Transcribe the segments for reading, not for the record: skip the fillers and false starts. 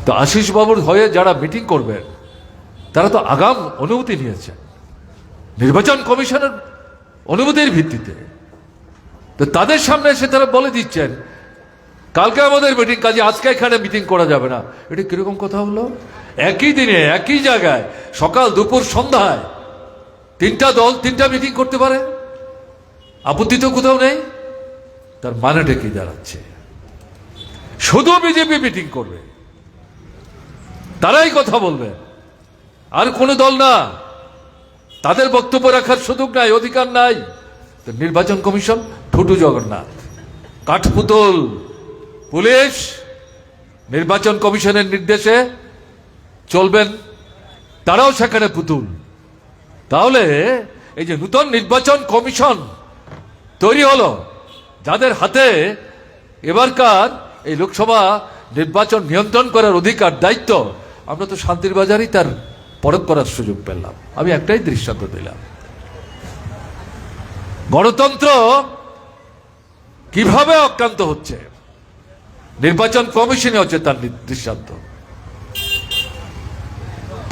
তো আশিস বাবুর হয়ে যারা মিটিং করবেন তারা তো আগাম অনুমতি নিয়েছেন নির্বাচন কমিশনের অনুমতির ভিত্তিতে। তো তাদের সামনে এসে তারা বলে দিচ্ছেন কালকে আমাদের মিটিং, কাজে আজকে এখানে মিটিং করা যাবে না। এটা কিরকম কথা হলো? একই দিনে একই জায়গায় সকাল দুপুর সন্ধ্যায় তিনটা দল তিনটা মিটিং করতে পারে, আপত্তি তো কোথাও নেই। তার মানেটা কি দাঁড়াচ্ছে? শুধু বিজেপি মিটিং করবে, তারাই কথা বলবে, আর কোন দল না। তাদের বক্তব্য রাখার সুযোগ নাই, অধিকার নাই। তো নির্বাচন কমিশন ঠুটু জগন্নাথ, কাঠপুতুল। পুলিশ নির্বাচন কমিশনের নির্দেশে চলবেন, তারাও সেখানে পুতুল। তাহলে এই যে নূতন নির্বাচন কমিশন তৈরি হলো, যাদের হাতে এবারকার এই লোকসভা নির্বাচন নিয়ন্ত্রণ করার অধিকার, দায়িত্ব, আমরা তো শান্তির বাজারেই তার পরখ করার সুযোগ পেলাম। আমি একটাই দৃষ্টান্ত দিলাম, গণতন্ত্র কিভাবে আক্রান্ত হচ্ছে, নির্বাচন কমিশনে হচ্ছে তার দৃষ্টান্ত।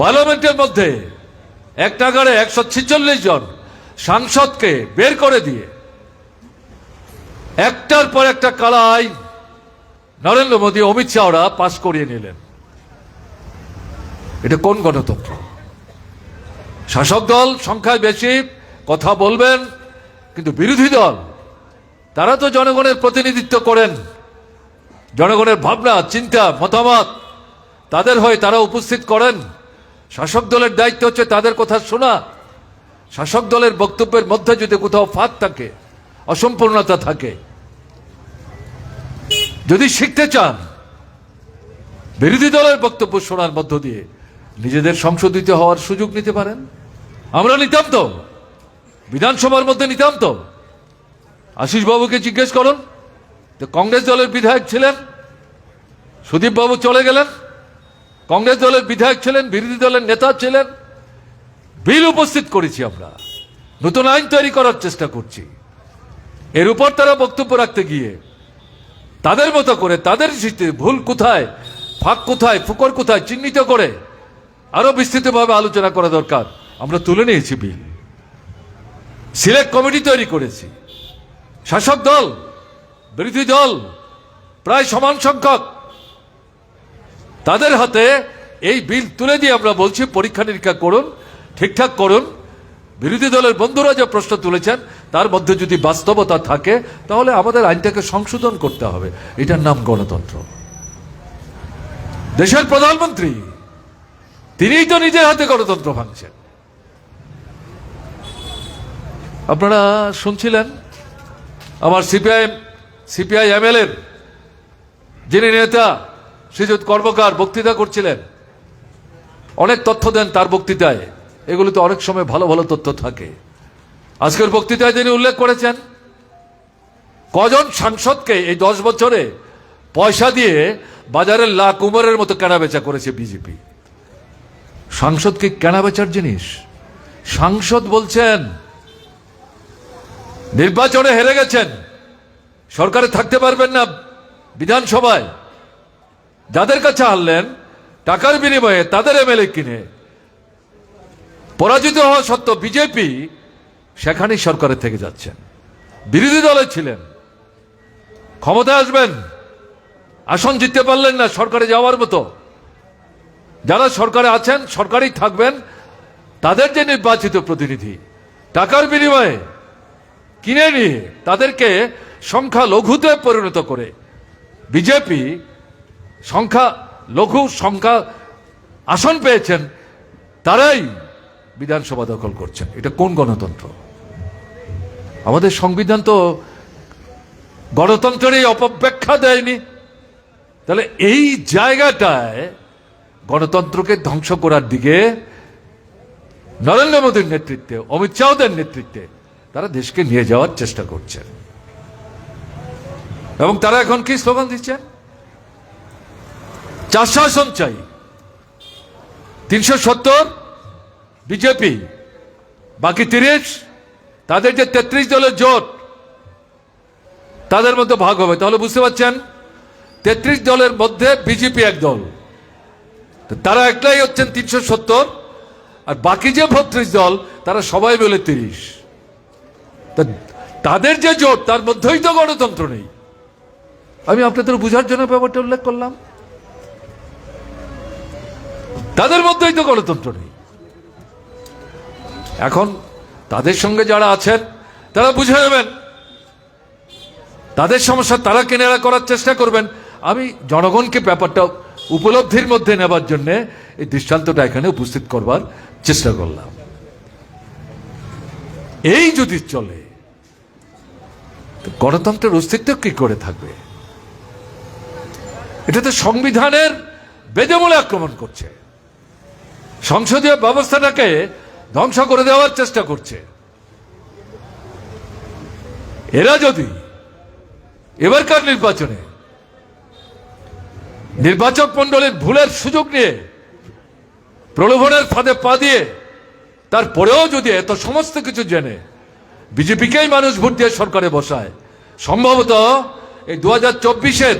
পার্লামেন্টের মধ্যে এক নাগাড়ে 146 জন সাংসদকে বের করে দিয়ে একটার পর একটা কালা আইন নরেন্দ্র মোদী, অমিত শাহরা পাশ করিয়ে নিলেন। এটা কোন গণতন্ত্র? শাসক দল সংখ্যায় বেশি, কথা বলবেন, কিন্তু বিরোধী দল তারা তো জনগণের প্রতিনিধিত্ব করেন, জনগণের ভাবনা চিন্তা মতামত তাদের হয়ে তারা উপস্থিত করেন। শাসক দলের দায়িত্ব হচ্ছে তাদের কথা শোনা। শাসক দলের বক্তব্যের মধ্যে যদি কোথাও ফাঁক থাকে, অসম্পূর্ণতা থাকে, যদি শিখতে চান, বিরোধী দলের বক্তব্য শোনার মধ্য দিয়ে নিজেদের সংশোধিত হওয়ার সুযোগ নিতে পারেন। আমরা নিতাম তো, বিধানসভার মধ্যে নিতাম তো। আশিস বাবুকে জিজ্ঞেস করুন, তো কংগ্রেস দলের বিধায়ক ছিলেন, সুদীপ বাবু চলে গেলেন, কংগ্রেস দলের বিধায়ক ছিলেন, বিরোধী দলের নেতা ছিলেন, বিল উপস্থিত করেছি আমরা, নতুন আইন তৈরি করার চেষ্টা করছি। এর উপর তারা বক্তব্য রাখতে গিয়ে তাদের মতো করে, তাদের ভুল কোথায়, ফাঁক কোথায়, ফুকর কোথায় চিহ্নিত করে আরো বিস্তৃতভাবে আলোচনা করা দরকার। আমরা তুলে নিয়েছি বিল, সিলেক্ট কমিটি তৈরি করেছি। শাসক দল বিরোধী দল প্রায় সমান সংখ্যক, তাদের হাতে এই বিল তুলে দিয়ে আমরা বলছি পরীক্ষা নিরীক্ষা করুন, ঠিকঠাক করুন। বিরোধী দলের বন্ধুরা যে প্রশ্ন তুলেছেন তার মধ্যে যদি বাস্তবতা থাকে তাহলে আমাদের আইনটাকে সংশোধন করতে হবে। এটার নাম গণতন্ত্র। দেশের প্রধানমন্ত্রী তিনিই তো নিজের হাতে গণতন্ত্র ভাঙছেন। আপনারা শুনছিলেন আমার সিপিআই এমএল এর যিনি নেতা শ্রীযুত কর্মকার বক্তৃতা করছিলেন, অনেক তথ্য দেন তার বক্তৃতায়। এগুলোতে অনেক সময় ভালো ভালো তথ্য থাকে। আজকের বক্তৃতায় তিনি উল্লেখ করেছেন কজন সাংসদকে এই 10 বছরে পয়সা দিয়ে বাজারের লা কুমারের মতো কেনাবেচা করেছে বিজেপি। সাংসদ কি কেনাবেচার জিনিস? সাংসদ বলছেন নির্বাচনে হেরে গেছেন, সরকারে থাকতে পারবেন না, বিধানসভায় যাদের কাছে হারলেন টাকার বিনিময়ে তাদের এমএলএ কিনে পরাজিত হওয়া সত্ত্বেও বিজেপি সেখানেই সরকারে থেকে যাচ্ছেন। বিরোধী দলে ছিলেন, ক্ষমতায় আসবেন, আসন জিততে পারলেন না সরকারে যাওয়ার মতো। যারা সরকারে আছেন, সরকারেই থাকবেন, তাদের যে নির্বাচিত প্রতিনিধি টাকার বিনিময়ে কিনে নিয়ে তাদেরকে সংখ্যা লঘুতে পরিণত করে বিজেপি সংখ্যা আসন পেয়েছেন, তারাই বিধানসভা দখল করছেন। এটা কোন গণতন্ত্র? আমাদের সংবিধান তো গণতন্ত্রের অপব্যাখ্যা দেয়নি। তাহলে এই জায়গাটায় গণতন্ত্রকে ধ্বংস করার দিকে নরেন্দ্র মোদীর নেতৃত্বে, অমিত শাহদের নেতৃত্বে তারা দেশকে নিয়ে যাওয়ার চেষ্টা করছেন। এবং তারা এখন কি স্লোগান দিচ্ছেন? 400 আসন চাই, 370 বিজেপি, বাকি 30 তাদের যে 33 দলের জোট তাদের মধ্যে ভাগ হবে। তাহলে বুঝতে পারছেন 33 দলের মধ্যে বিজেপি এক দল, তারা একলাই হচ্ছেন 370, আর বাকি যে 32 দল তারা সবাই বলে 30। তাদের যে জোট তার মধ্যেই তো গণতন্ত্র নেই। আমি আপনাদের বুঝার জন্য ব্যাপারটা উল্লেখ করলাম, তাদের মধ্যেই তো গণতন্ত্র নেই। এখন তাদের সঙ্গে যারা আছেন তারা বুঝে নেবেন, তাদের সমস্যা তারা কেনারা করার চেষ্টা করবেন। আমি জনগণকে ব্যাপারটা উপলব্ধির মধ্যে নেবার জন্য এই দৃষ্টান্তটা এখানে উপস্থিত করবার চেষ্টা করলাম। এই যদি চলে গণতন্ত্রের অস্তিত্ব কি করে থাকবে? এটা তো সংবিধানের বেদমূলে আক্রমণ করছে, সংসদীয় ব্যবস্থাটাকে ধ্বংস করে দেওয়ার চেষ্টা করছে। এরা যদি এবারকার নির্বাচনে নির্বাচক মন্ডলীর ভুলের সুযোগ নিয়ে প্রলোভনের ফাঁদে পা দিয়ে তারপরেও যদি এত সমস্ত কিছু জেনে বিজেপিকেই মানুষ ভোট দিয়ে সরকারে বসায়, সম্ভবত এই 2024-এর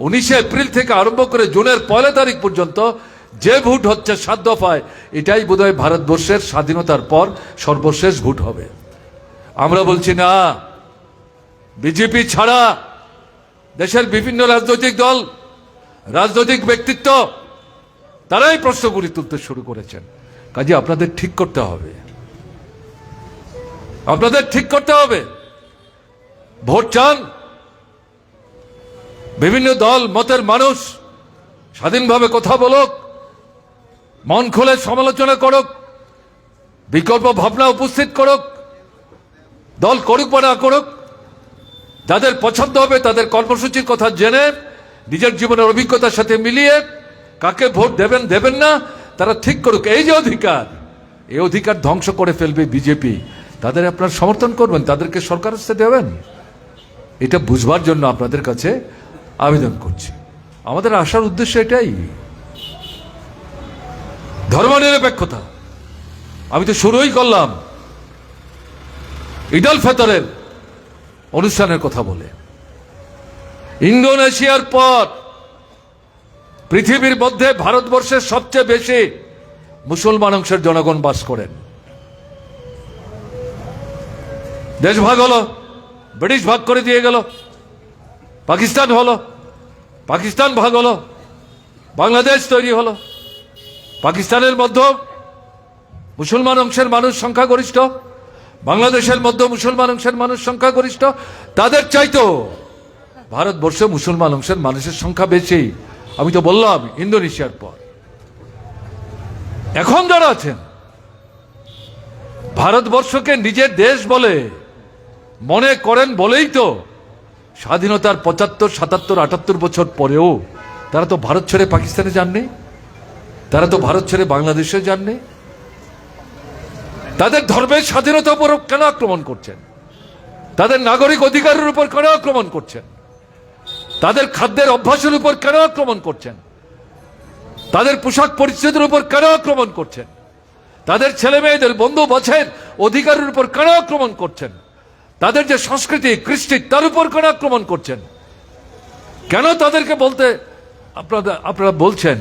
19 এপ্রিল থেকে আরম্ভ করে জুনের 1 তারিখ পর্যন্ত যে ভোট হচ্ছে 7 দফায়, এটাই বোধহয় ভারতবর্ষের স্বাধীনতার পর সর্বশেষ ভোট হবে। আমরা বলছি না, বিজেপি ছাড়া দেশের বিভিন্ন রাজনৈতিক দল, রাজনৈতিক ব্যক্তিত্ব তারাই প্রশ্নগুলি তুলতে শুরু করেছেন। কাজে আপনাদের ঠিক করতে হবে, আপনাদের ঠিক করতে হবে। ভোট চান, বিভিন্ন দল মতের মানুষ স্বাধীনভাবে কথা বলুক, মন খুলে সমালোচনা করুক, বিকল্প ভাবনা উপস্থিত করুক, দল করুক বা না করুক, যাদের পছন্দ হবে তাদের কর্মসূচির কথা জেনে নিজের জীবনের অভিজ্ঞতার সাথে মিলিয়ে কাকে ভোট দেবেন দেবেন না তারা ঠিক করুক। এই যে অধিকার, এই অধিকার ধ্বংস করে ফেলবে বিজেপি, তাদের আপনার সমর্থন করবেন, তাদেরকে সরকারস্থ দেবেন, এটা বুঝবার জন্য আপনাদের কাছে আবেদন করছি। আমাদের আসার উদ্দেশ্য এটাই, ধর্মনিরপেক্ষতা। আমি তো শুরুই করলাম ঈদ উল ফিতরের অনুষ্ঠানের কথা বলে। ইন্দোনেশিয়ার পর পৃথিবীর মধ্যে ভারতবর্ষের সবচেয়ে বেশি মুসলমান অংশের জনগণ বাস করেন। দেশ ভাগ হলো, ব্রিটিশ ভাগ করে দিয়ে গেল, পাকিস্তান হলো, পাকিস্তান ভাগ হলো, বাংলাদেশ তৈরি হলো। পাকিস্তানের মধ্যে মুসলমান অংশের মানুষ সংখ্যাগরিষ্ঠ, বাংলাদেশের মধ্যে মুসলমান অংশের মানুষ সংখ্যাগরিষ্ঠ। তাদের চাইতো ভারতবর্ষে মুসলমান অংশের মানুষের সংখ্যা বেশি। আমি তো বললাম ইন্দোনেশিয়ার পর। এখন যারা আছেন ভারতবর্ষকে নিজের দেশ বলে মনে করেন বলেই তো স্বাধীনতার 75, 77, 78 বছর পরেও তারা তো ভারত ছেড়ে পাকিস্তানে যাননি, তারা তো ভারত ছেড়ে বাংলাদেশে যাননি। তাদের ধর্মের স্বাধীনতার উপর কেন আক্রমণ করছেন? তাদের নাগরিক অধিকারের উপর কেন আক্রমণ করছেন? তাদের খাদ্যের অভ্যাসের উপর কেন আক্রমণ করছেন? তাদের পোশাক পরিচ্ছদের উপর কেন আক্রমণ করছেন? তাদের ছেলে মেয়েদের বন্ধু বাছের অধিকারের উপর কেন আক্রমণ করছেন? তাদের যে সংস্কৃতি কৃষ্টি তার উপর কেন আক্রমণ করছেন? কেন তাদেরকে বলতে আপনারা বলছেন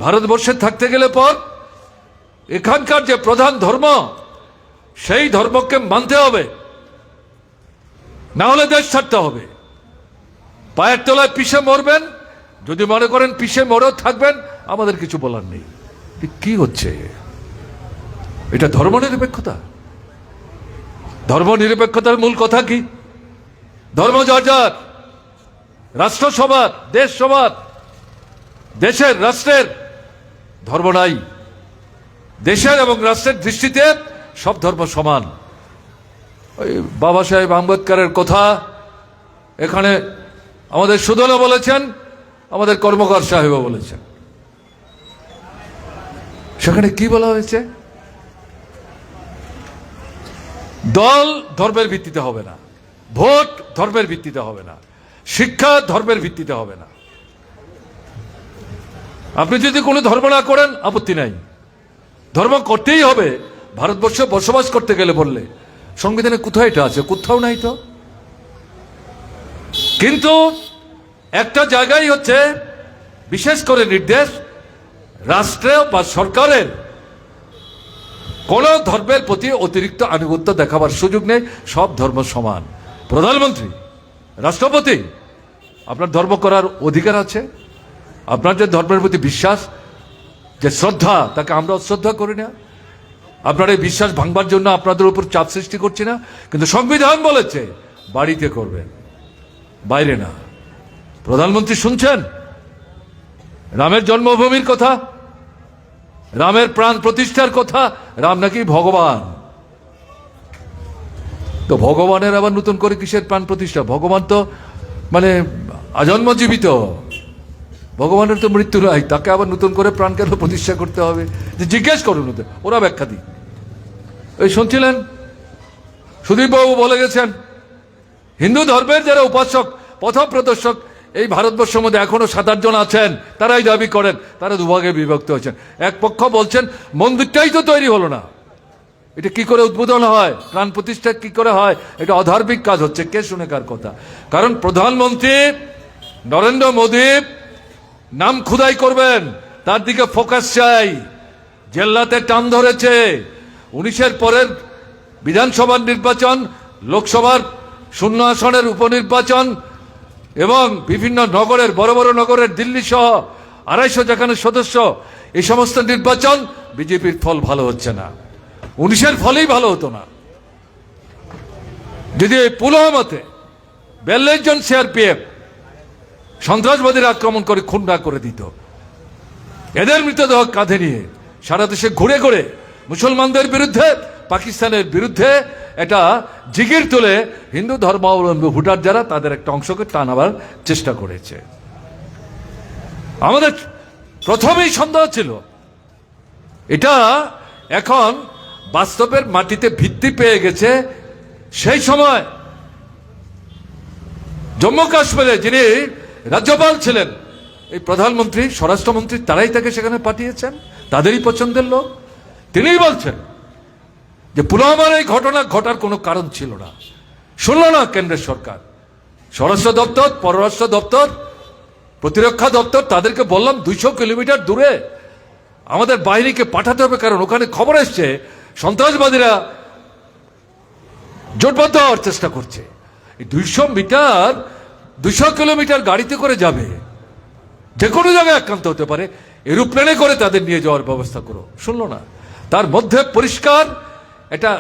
ভারতবর্ষে থাকতে গেলে পর এখানকার যে প্রধান ধর্ম সেই ধর্মকে মানতে হবে, না হলে দেশ ছাড়তে হবে। পায়ের তলায় পিষে মরবেন, যদি মনে করেন পিষে মরেও থাকবেন, আমাদের কিছু বলার নেই। কি হচ্ছে এটা? ধর্মনিরপেক্ষতা? ধর্মনিরপেক্ষতার মূল কথা কি? ধর্ম যার যার, রাষ্ট্র সবার, দেশ সবার। দেশের রাষ্ট্রের ধর্ম নাই। দেশের এবং রাষ্ট্রের দৃষ্টিতে সব ধর্ম সমান। ওই বাবা সাহেব আম্বেদকরের কথা এখানে আমাদের সুদলও বলেছেন, আমাদের কর্মকার সাহেবও বলেছেন। সেখানে কি বলা হয়েছে? দল ধর্মের ভিত্তিতে হবে না, ভোট ধর্মের ভিত্তিতে হবে না, শিক্ষা ধর্মের ভিত্তিতে হবে না। আপনি যদি কোনো ধর্ম না করেন আপত্তি নাই, ধর্ম করতেই হবে ভারতবর্ষে বসবাস করতে গেলে বললে। সংবিধানে কোথায় এটা আছে? কোথাও নাই তো। কিন্তু একটা জায়গায় হচ্ছে বিশেষ করে নির্দেশ, রাষ্ট্রের বা সরকারের কোন ধর্মের প্রতি অতিরিক্ত আনুগত্য দেখাবার সুযোগ নেই, সব ধর্ম সমান। প্রধানমন্ত্রী, রাষ্ট্রপতি, আপনার ধর্ম করার অধিকার আছে। আপনার যে ধর্মের প্রতি বিশ্বাস, যে শ্রদ্ধা, তাকে আমরা অশ্রদ্ধা করি না। আপনার এই বিশ্বাস ভাঙবার জন্য আপনাদের উপর চাপ সৃষ্টি করছি না, কিন্তু সংবিধান বলেছে বাড়িতে করবেন, বাইরে না। প্রধানমন্ত্রী শুনছেন রামের জন্মভূমির কথা, রামের প্রাণ প্রতিষ্ঠার কথা। রাম নাকি ভগবান, তো ভগবানের আবার নতুন করে কিসের প্রাণ প্রতিষ্ঠা? ভগবান তো মানে আজন্ম জীবিত, ভগবানের তো মৃত্যু নাই, তাকে আবার নতুন করে প্রাণ কেন প্রতিষ্ঠা করতে হবে? যে জিজ্ঞেস করুন ওদের, ওরা ব্যাখ্যা দিই। ওই শুনছিলেন সুদীপ বাবু বলে গেছেন, হিন্দু ধর্মের যারা উপাসক, পথ প্রদর্শক এই ভারতবর্ষের মধ্যে এখনো 7-8 জন আছেন, তারাই দাবি করেন তারা দুভাগে বিভক্ত হয়েছেন। এক পক্ষ বলছেন মন্দিরটাই তো তৈরি হলো না, এটা কি করে উদ্বোধন হয়, প্রাণ প্রতিষ্ঠা কি করে হয়, এটা অধার্মিক কাজ হচ্ছে। কে শুনে কার কথা? কারণ প্রধানমন্ত্রী নরেন্দ্র মোদী নাম খুদাই করবেন, তার দিকে ফোকাস চাই। জেল্লাতে টান ধরেছে। 19-এর পরের বিধানসভার নির্বাচন, লোকসভার 0 আসনের উপনির্বাচন এবং বিভিন্ন নগরের, বড় বড় নগরের, দিল্লি সহ 250 যেখানে সদস্য, এই সমস্ত নির্বাচন বিজেপির ফল ভালো হচ্ছে না। 19-এর ফলেই ভালো হতো না যদি পুলওয়ামাতে 42 জন সিআরপিএফ সন্ত্রাসবাদীরা আক্রমণ করে খুন না করে দিত। এদের মৃতদেহ কাঁধে নিয়ে সারা দেশে ঘুরে ঘুরে মুসলমানদের বিরুদ্ধে, পাকিস্তানের বিরুদ্ধে এটা জিগির তুলে হিন্দু ধর্মাবলম্বী ভোটার যারা, তাদের একটা অংশকে টানাবার চেষ্টা করেছে। আমাদের প্রথমেই সন্দেহ ছিল, এটা এখন বাস্তবের মাটিতে ভিত্তি পেয়ে গেছে। সেই সময় জম্মু কাশ্মীরে যিনি রাজ্যপাল ছিলেন, এই প্রধানমন্ত্রী, স্বরাষ্ট্রমন্ত্রী, তারাই তাকে সেখানে পাঠিয়েছেন, তাদেরই পছন্দের লোক। তিনিই বলছেন যে পুলওয়ামার এই ঘটনা ঘটার কোনো কারণ ছিল না, শুনল না কেন্দ্রের সরকার। স্বরাষ্ট্র দপ্তর, পররাষ্ট্র দপ্তর, প্রতিরক্ষা দপ্তর, তাদেরকে বললাম 200 কিলোমিটার দূরে আমাদের বাহিনীকে পাঠাতে হবে, কারণ ওখানে খবর এসছে সন্ত্রাসবাদীরা জোটবদ্ধ হওয়ার চেষ্টা করছে। 200 কিলোমিটার গাড়িতে করে যাবে, যে কোনো জায়গায় আক্রান্ত হতে পারে, এরোপ্লেনে করে তাদের নিয়ে যাওয়ার ব্যবস্থা করো। শুনল না। তার মধ্যে পরিষ্কার এটা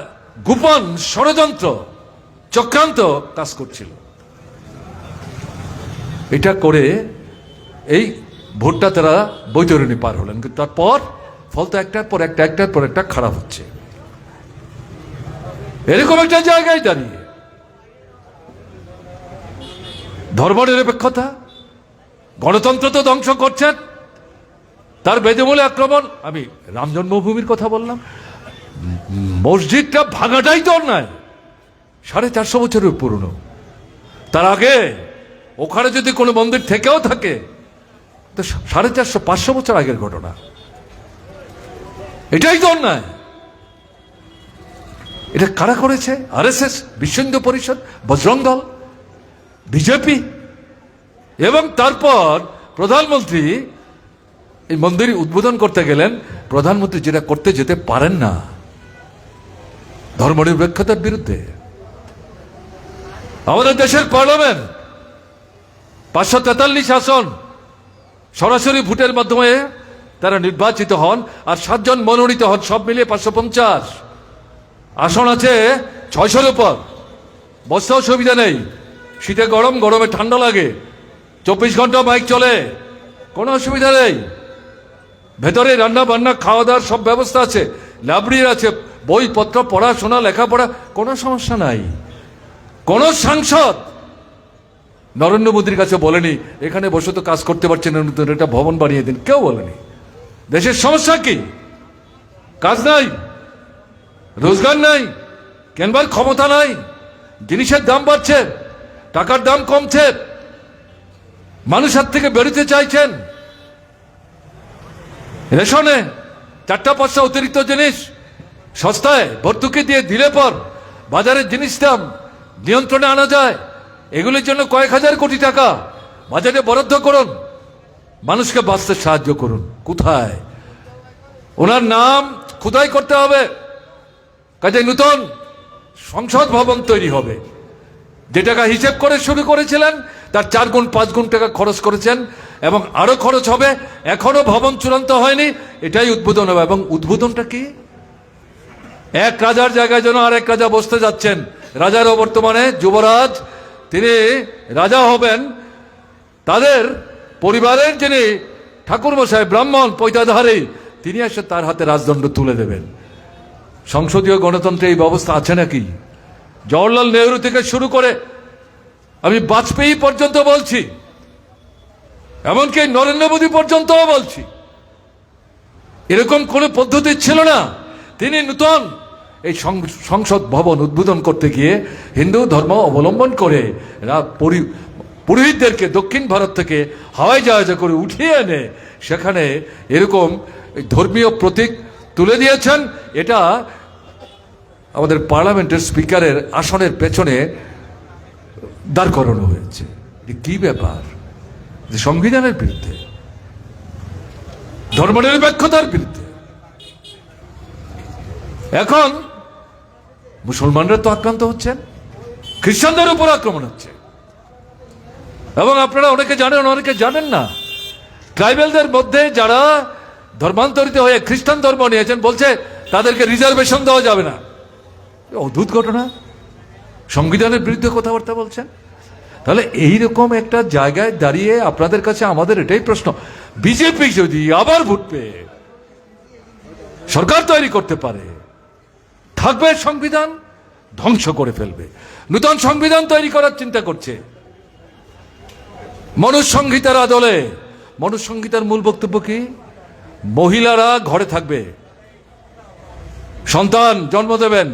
গোপন ষড়যন্ত্র, চক্রান্ত কাজ করছিল। এটা করে এই ভোটটা তারা বৈতরণী পার হলেন, কিন্তু তারপর ফল তো একটার পর একটা খারাপ হচ্ছে। এরকম একটা জায়গায় দাঁড়িয়ে ধর্মনিরপেক্ষতা, গণতন্ত্র তো ধ্বংস করছেন, তার বেদমূলে আক্রমণ। আমি রাম জন্মভূমির কথা বললাম, মসজিদটা ভাঙাটাই তো অন্যায়, 450 বছরের পুরনো। তার আগে ওখানে যদি কোনো মন্দির থেকেও থাকে তো 450-500 বছর আগের ঘটনা, এটাই তো অন্যায়। এটা কারা করেছে? আরএসএস, বিশ্ব হিন্দু পরিষদ, বজরং দল, বিজেপি। এবং তারপর প্রধানমন্ত্রী এই মন্দির উদ্বোধন করতে গেলেন, প্রধানমন্ত্রী যেটা করতে যেতে পারেন না, ধর্মনিরপেক্ষতার বিরুদ্ধে। আমাদের দেশের পার্লামেন্ট 543 আসন সরাসরি ভোটের মাধ্যমে তারা নির্বাচিত হন, আর 7 জন মনোনীত হন, সব মিলিয়ে 550 আসন আছে। 600-এর উপর বসতেও সুবিধা নেই, শীতে গরম, গরমে ঠান্ডা লাগে, 24 ঘন্টা মাইক চলে, কোনো অসুবিধা নেই। ভেতরে রান্না বান্না, খাওয়া দাওয়ার সব ব্যবস্থা আছে, লাইব্রেরি আছে, বইপত্র, পড়াশোনা, লেখাপড়া, কোনো সমস্যা নাই। কোন সাংসদ নরেন্দ্র মোদীর কাছে বলেনি এখানে বসে তো কাজ করতে পারছেন না, নতুন একটা ভবন বানিয়ে দিন, কেউ বলেনি। দেশের সমস্যা কি? কাজ নাই, রোজগার নাই, কেনবার ক্ষমতা নাই, জিনিসের দাম বাড়ছে, টাকার দাম কমছে, মানুষ হাত থেকে বেরোতে চাইছেন। রেশনে 4-5 অতিরিক্ত জিনিস সস্তায় ভর্তুকি দিয়ে দিলে পর বাজারের জিনিস দাম নিয়ন্ত্রণে আনা যায়। এগুলির জন্য কয়েক হাজার কোটি টাকা বাজেটে বরাদ্দ করুন, মানুষকে বাঁচতে সাহায্য করুন। কোথায়? ওনার নাম খোদাই করতে হবে, কাজে নতুন সংসদ ভবন তৈরি হবে। যে টাকা হিসেব করে শুরু করেছিলেন তার 4 গুণ 5 গুণ টাকা খরচ করেছেন এবং আরো খরচ হবে। এখনো ভবন চূড়ান্ত হয়নি, এটাই উদ্বোধন হবে। এবং উদ্বোধনটা কি? এক রাজার জায়গায় যেন আরেক রাজা বসতে যাচ্ছেন। রাজারও বর্তমানে যুবরাজ, তিনি রাজা হবেন, তাদের পরিবারের যিনি ঠাকুরমশাই ব্রাহ্মণ পৈতাধারী, তিনি এসে তার হাতে রাজদণ্ড তুলে দেবেন। সংসদীয় গণতন্ত্রে এই ব্যবস্থা আছে নাকি? জওহরলাল নেহরু থেকে শুরু করে আমি বাজপেয়ী পর্যন্ত বলছি, এমনকি নরেন্দ্র মোদী পর্যন্তও বলছি, এরকম কোন পদ্ধতি ছিল না। তিনি নতুন এই সংসদ ভবন উদ্বোধন করতে গিয়ে হিন্দু ধর্ম অবলম্বন করে পুরোহিতদেরকে দক্ষিণ ভারত থেকে হাওয়াই জাহাজে করে উঠিয়ে এনে সেখানে এরকম ধর্মীয় প্রতীক তুলে দিয়েছেন। এটা আমাদের পার্লামেন্টের স্পিকারের আসনের পেছনে দাঁড় করানো হয়েছে। কি ব্যাপার? সংবিধানের বিরুদ্ধে, ধর্মনিরপেক্ষতার বিরুদ্ধে। এখন মুসলমানরা তো আক্রান্ত হচ্ছেন, খ্রিস্টানদের উপর আক্রমণ হচ্ছে। এবং আপনারা অনেকে জানেন, অনেকে জানেন না, ট্রাইবেলদের মধ্যে যারা ধর্মান্তরিত হয়ে খ্রিস্টান ধর্ম নিয়েছেন বলছে তাদেরকে রিজার্ভেশন দেওয়া যাবে না। অদ্ভুত ঘটনা, সংবিধানের বিরুদ্ধে কথাবার্তা বলছেন। তাহলে এইরকম একটা জায়গায় দাঁড়িয়ে আপনাদের কাছে আমাদের এটাই প্রশ্ন, বিজেপি যদি আবার ভোট পেয়ে সরকার তৈরি করতে পারে, থাকবে সংবিধান ধ্বংস করে ফেলবে। নতুন সংবিধান তৈরি করার চিন্তা করছে মনুসংহিতার আদলে। মনুসংহিতার মূল বক্তব্য কি? মহিলারা ঘরে থাকবে, সন্তান জন্ম দেবেন,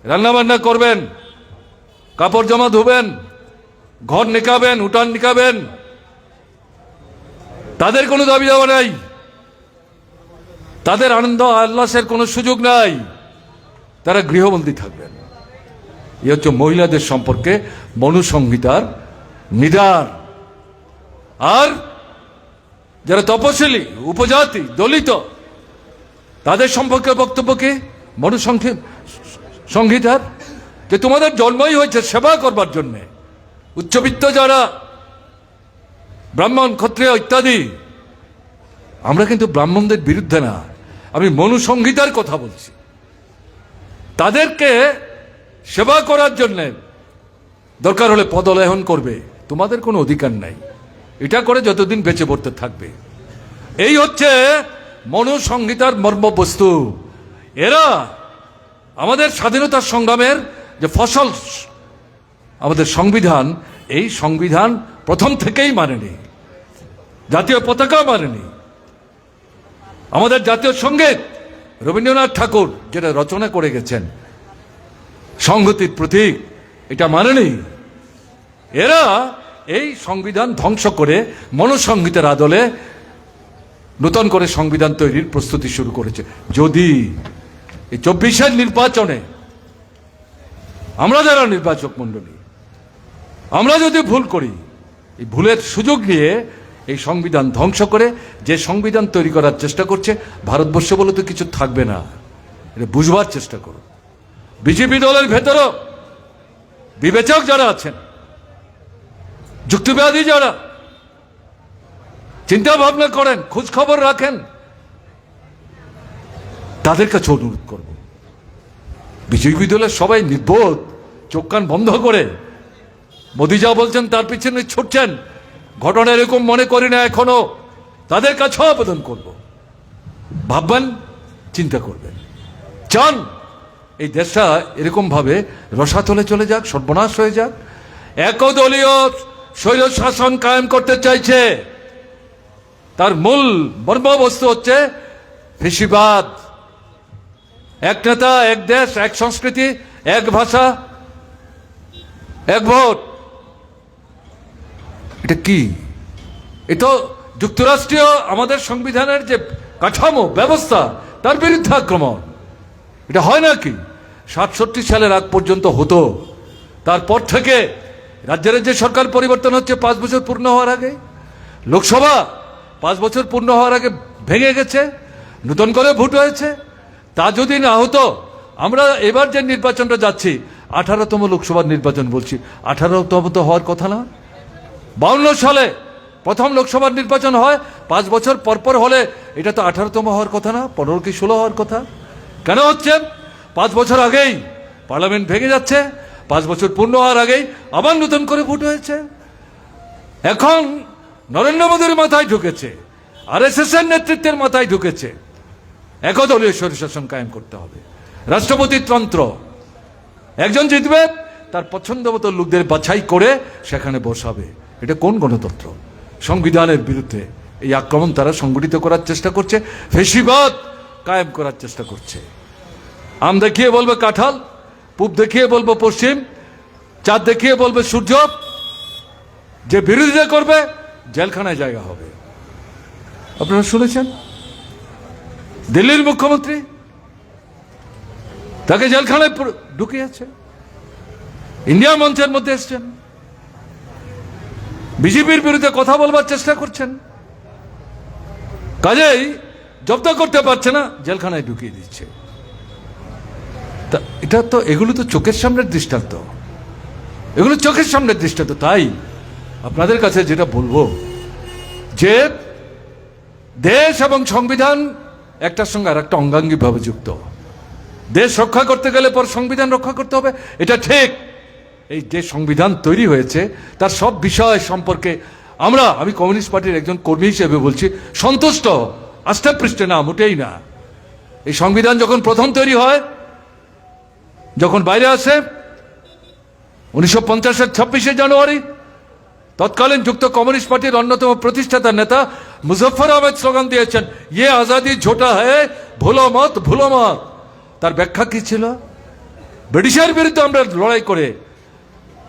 রান্নাবান্না করবেন, কাপড় জামা ধুবেন, ঘর নিকাবেন, উঠান নিকাবেন, তাদের কোনো দাবি দাওয়া নাই, তাদের আনন্দ আল্লাসের কোনো সুযোগ নাই, তারা গৃহবন্দী থাকবেন। এ হচ্ছে মহিলাদের সম্পর্কে মনুসংহিতার নিদান। আর যারা তপশিলি, উপজাতি, দলিত, তাদের সম্পর্কে বক্তব্য কি মনুসংহিতার? যে তোমাদের জন্মই হয়েছে সেবা করবার জন্যে। উচ্চবিত্ত যারা ব্রাহ্মণ, ক্ষত্রিয় ইত্যাদি, আমরা কিন্তু ব্রাহ্মণদের বিরুদ্ধে না, আমি মনুসংহিতার কথা বলছি। তাদেরকে সেবা করার জন্য দরকার হলে পদলেহন করবে, তোমাদের কোনো অধিকার নাই। এটা করে যতদিন বেঁচে পড়তে থাকবে। এই হচ্ছে মনুসংহিতার মর্মবস্তু। এরা আমাদের স্বাধীনতা সংগ্রামের যে ফসল, আমাদের সংবিধান, এই সংবিধান প্রথম থেকেই মানেনি, জাতীয় পতাকা মানেনি, আমাদের জাতীয় সঙ্গীত রবীন্দ্রনাথ ঠাকুর যেটা রচনা করে গেছেন সংহতির প্রতীক, এটা মানেনি। এরা এই সংবিধান ধ্বংস করে মনুসংহিতার আদলে নতুন করে সংবিধান তৈরির প্রস্তুতি শুরু করেছে। যদি এই 24-এর নির্বাচনে আমরা যারা নির্বাচক মণ্ডলী, আমরা যদি ভুল করি, এই ভুলের সুযোগ নিয়ে এই সংবিধান ধ্বংস করে যে সংবিধান তৈরি করার চেষ্টা করছে, ভারতবর্ষ বলে তো কিছু থাকবে না, এটা বুঝবার চেষ্টা করো। বিজেপি দলের ভেতরও বিবেচক যারা আছেন, যুক্তিবাদী যারা চিন্তা ভাবনা করেন, খোঁজ খবর রাখেন, তাদের কাছে অনুরোধ করব, বিজেপি দলের সবাই নির্বোধ, চোখ কান বন্ধ করে মোদী যা বলছেন তার পিছনে ছুটছেন, ঘটনা এরকম মনে করি না এখনো। তাদের কাছেও আবেদন করব, ভাববেন, চিন্তা করবেন। চান এই দেশটা এরকম ভাবে রসাতলে চলে যাক, সর্বনাশ হয়ে যাক? একদলীয় স্বৈর শাসন কায়েম করতে চাইছে, তার মূল মর্মবস্তু হচ্ছে ফেসিবাদ। এক নেতা, এক দেশ, এক সংস্কৃতি, এক ভাষা, এক ভোট। এটা কি? এটা যুক্তরাষ্ট্রীয় আমাদের সংবিধানের যে কাঠামো ব্যবস্থা, তার বিরুদ্ধে আক্রমণ। এটা হয় নাকি? 67 সালের আগ পর্যন্ত হতো, তারপর থেকে রাজ্যের যে সরকার পরিবর্তন হচ্ছে 5 বছর পূর্ণ হওয়ার আগে, লোকসভা 5 বছর পূর্ণ হওয়ার আগে ভেঙে গেছে, নতুন করে ভোট হয়েছে। তা যদি না হতো, আমরা এবার যে নির্বাচনটা যাচ্ছি 18তম লোকসভার নির্বাচন বলছি, 18তম তো হওয়ার কথা না। 52 সালে প্রথম লোকসভার নির্বাচন হয়, 5 বছর পরপর হলে এটা তো 18তম হওয়ার কথা না, 15 কি 16 হওয়ার কথা। কেন হচ্ছে? 5 বছর আগেই পার্লামেন্ট ভেঙে যাচ্ছে, 5 বছর পূর্ণ হওয়ার আগেই আবার নতুন করে ভোট হয়েছে। এখন নরেন্দ্র মোদীর মাথায় ঢুকেছে, আরএসএস এর নেতৃত্বের মাথায় ঢুকেছে একদলীয় স্বৈরশাসন কায়েম করতে হবে। রাষ্ট্রপতির তন্ত্র, একজন জিতবে, তার পছন্দ মতো লোকদের বাছাই করে সেখানে বসাবে। এটা কোন গণতন্ত্র? সংবিধানের বিরুদ্ধে এই আক্রমণ তারা সংগঠিত করার চেষ্টা করছে, ফেসিবাদ কায়েম করার চেষ্টা করছে। আম দেখিয়ে বলবে কাঁঠাল, পূব দেখিয়ে বলবো পশ্চিম, চাঁদ দেখিয়ে বলবে সূর্য। যে বিরোধিতা করবে জেলখানায় জায়গা হবে। আপনারা শুনেছেন দিল্লির মুখ্যমন্ত্রী, তাকে জেলখানায় ঢুকিয়েছে। ইন্ডিয়া মঞ্চের মধ্যে এসছেন, বিজেপির বিরুদ্ধে কথা বলবার চেষ্টা করছেন, কাজেই জব্দ করতে পারছে না, জেলখানায় ঢুকিয়ে দিচ্ছে। এটা তো, এগুলো তো চোখের সামনের দৃষ্টান্ত, এগুলো চোখের সামনের দৃষ্টান্ত। তাই আপনাদের কাছে যেটা বলবো, যে দেশ এবং সংবিধান একটার সঙ্গে আর একটা অঙ্গাঙ্গিভাবে যুক্ত। দেশ রক্ষা করতে গেলে পর সংবিধান রক্ষা করতে হবে, এটা ঠিক। এই যে সংবিধান তৈরি হয়েছে তার সব বিষয় সম্পর্কে আমি কমিউনিস্ট পার্টির একজন কর্মী হিসেবে বলছি, সন্তুষ্ট। আস্থা পৃষ্ঠে না, মোটেই না। এই সংবিধান যখন প্রথম তৈরি হয়, যখন বাইরে আসে 1950-এর 26শে জানুয়ারি, তৎকালীন যুক্ত কমিউনিস্ট পার্টির অন্যতম প্রতিষ্ঠাতা নেতা মুজফর আহমেদ স্লোগান দিয়েছেন, ইয়ে আজাদি ঝোটা হ্যায়, ভুলো মত ভুলো মত। তার ব্যাখ্যা কি ছিল? ব্রিটিশের বিরুদ্ধে আমরা লড়াই করে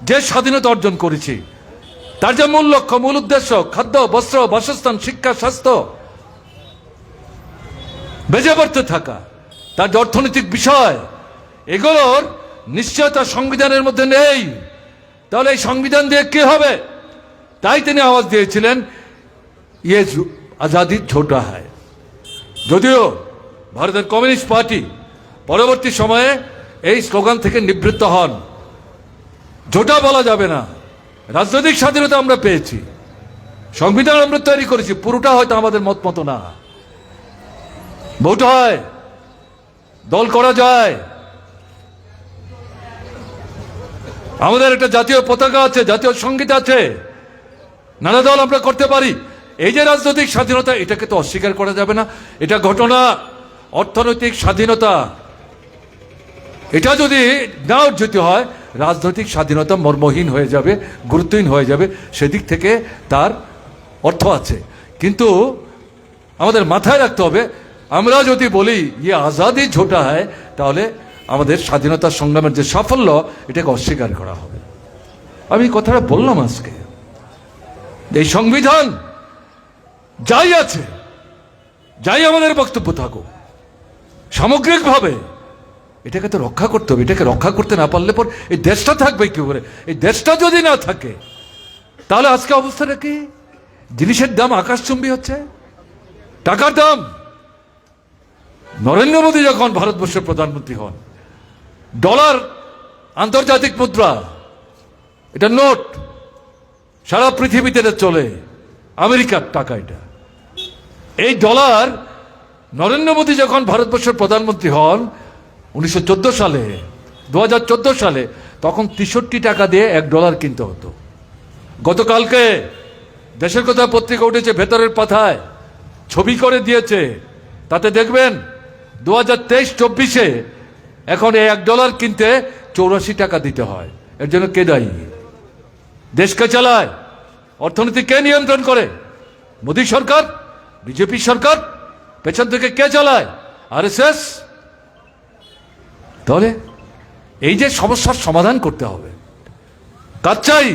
যে স্বাধীনতা অর্জন করেছি, তার যে মূল লক্ষ্য, মূল উদ্দেশ্য, খাদ্য, বস্ত্র, বাসস্থান, শিক্ষা, স্বাস্থ্য, বেঁচে পড়তে থাকা, তার যে অর্থনৈতিক বিষয়, এগুলোর নিশ্চয়তা সংবিধানের মধ্যে নেই। তাহলে এই সংবিধান দিয়ে কি হবে? তাই তিনি আওয়াজ দিয়েছিলেন, ইয়ে আজাদি ছোটা হয়। যদিও ভারতের কমিউনিস্ট পার্টি পরবর্তী সময়ে এই স্লোগান থেকে নিবৃত্ত হন। ঝোটা বলা যাবে না, রাজনৈতিক স্বাধীনতা আমরা পেয়েছি, সংবিধান আমরা তৈরি করেছি, পুরোটা হয়তো আমাদের মত মতো না। ভোট হয়, দল করা যায়, আমাদের একটা জাতীয় পতাকা আছে, জাতীয় সঙ্গীত আছে, নানা দল আমরা করতে পারি। এই যে রাজনৈতিক স্বাধীনতা, এটাকে তো অস্বীকার করা যাবে না। এটা ঘটনা, অর্থনৈতিক স্বাধীনতা, এটা যদি না অর্জিত হয়, রাজনৈতিক স্বাধীনতা মর্মহীন হয়ে যাবে, গুরুত্বহীন হয়ে যাবে। সেদিক থেকে তার অর্থ আছে, কিন্তু আমাদের মাথায় রাখতে হবে, আমরা যদি বলি ইয়ে আজাদি ঝোটা হয়, তাহলে আমাদের স্বাধীনতা সংগ্রামের যে সাফল্য, এটাকে অস্বীকার করা হবে। আমি কথাটা বললাম আজকে, এই সংবিধান যাই আছে, যাই আমাদের বক্তব্য থাকুক, সামগ্রিকভাবে এটাকে তো রক্ষা করতে হবে। এটাকে রক্ষা করতে না পারলে পর এই দেশটা থাকবে কি করে? এই দেশটা যদি না থাকে, তাহলে আজকে অবস্থাটা কি? জিনিসের দাম আকাশচুম্বী হচ্ছে, টাকার দাম। নরেন্দ্র মোদী যখন ভারতবর্ষের প্রধানমন্ত্রী হন, ডলার আন্তর্জাতিক মুদ্রা, এটা নোট, সারা পৃথিবীতে চলে, আমেরিকার টাকা এটা। এই ডলার নরেন্দ্র মোদী যখন ভারতবর্ষের প্রধানমন্ত্রী হন 1914 সালে, 2014 সালে, তখন 63 টাকা দিয়ে $1 কিনতে হতো। গতকালকে দেশের কথা পত্রিকা উঠেছে, ভেতরের পাতায় ছবি করে দিয়েছে, তাতে দেখবেন 2023-24-এ এখন এই $1 কিনতে 84 টাকা দিতে হয়। এর জন্য কে দায়ী? দেশকে চালায়, অর্থনীতি কে নিয়ন্ত্রণ করে? মোদী সরকার, বিজেপি সরকার। পেছন থেকে কে চালায়? আরএসএস। তাহলে এই যে সমস্যার সমাধান করতে হবে, কাজ চাই।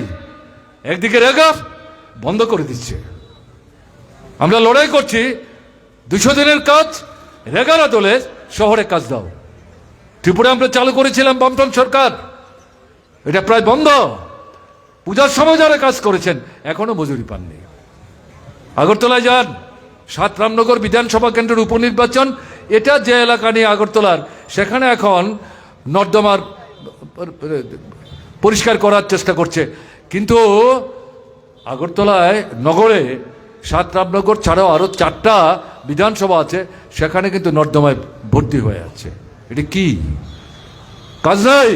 একদিকে রেগা বন্ধ করে দিচ্ছে, আমরা লড়াই করছি 200 দিনের কাজ, রেগার আদলে শহরে কাজ দাও। ত্রিপুরা আমরা চালু করেছিলাম বামফ্রন্ট সরকার, এটা প্রায় বন্ধ। পূজার সময় যারা কাজ করেছেন এখনো মজুরি পাননি। আগরতলায় যান, 7 রামনগর বিধানসভা কেন্দ্রের উপনির্বাচন, এটা যে এলাকা নিয়ে আগরতলার, সেখানে এখন নর্দমার পরিষ্কার করার চেষ্টা করছে। কিন্তু আগরতলায় নগরে 7 রামনগর ছাড়াও আরো 4টা বিধানসভা আছে, সেখানে কিন্তু নর্দমায় ভর্তি হয়ে আছে। এটা কি কাজ? নাই।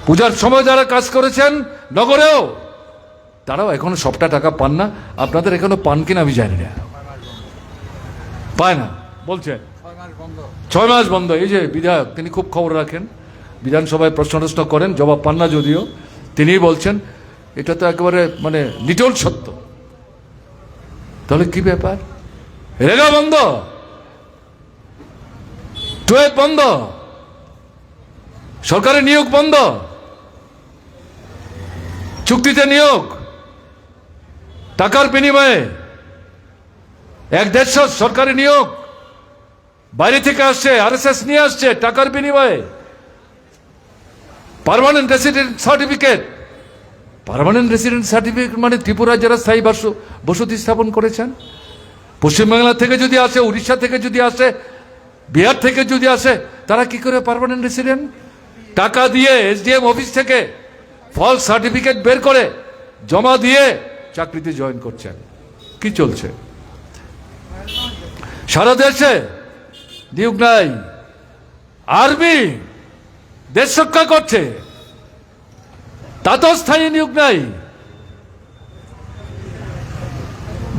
পূজার সময় যারা কাজ করেছেন নগরেও, তারাও এখনো সবটা টাকা পান না। আপনাদের এখনো পান কিনা আমি জানি না, পায় না বলছে। 6 মাস বন্ধ। এই যে বিধায়ক, তিনি খুব খবর রাখেন, বিধানসভায় প্রশ্ন করেন, জবাব পান না যদিও, তিনি বলছেন এটা তো একেবারে মানে নিটল সত্য। তাহলে কি ব্যাপার? রেগা বন্ধ, টুয়েব বন্ধ, সরকারি নিয়োগ বন্ধ, চুক্তিতে নিয়োগ, টাকার বিনিময়ে 1-1.5 সরকারি নিয়োগ, বাইরে থেকে আসছে, আরএসএস নিয়ে আসছে টাকার বিনিময়ে। Permanent resident certificate, permanent resident certificate মানে ত্রিপুরায় যারা স্থায়ী বসতি স্থাপন করেছেন, পশ্চিমবাংলা থেকে যদি আসে, উড়িষ্যা থেকে যদি আসে, বিহার থেকে যদি আসে, তারা কি করে পার্মানেন্ট রেসিডেন্ট? টাকা দিয়ে এসডিএম অফিস থেকে ফলস সার্টিফিকেট বের করে জমা দিয়ে চাকরিতে জয়েন করছেন। কি চলছে? সারা দেশে নিয়োগ নাই। আর্মি দেশ রক্ষা করছে, তাতেও স্থায়ী নিয়োগ নাই।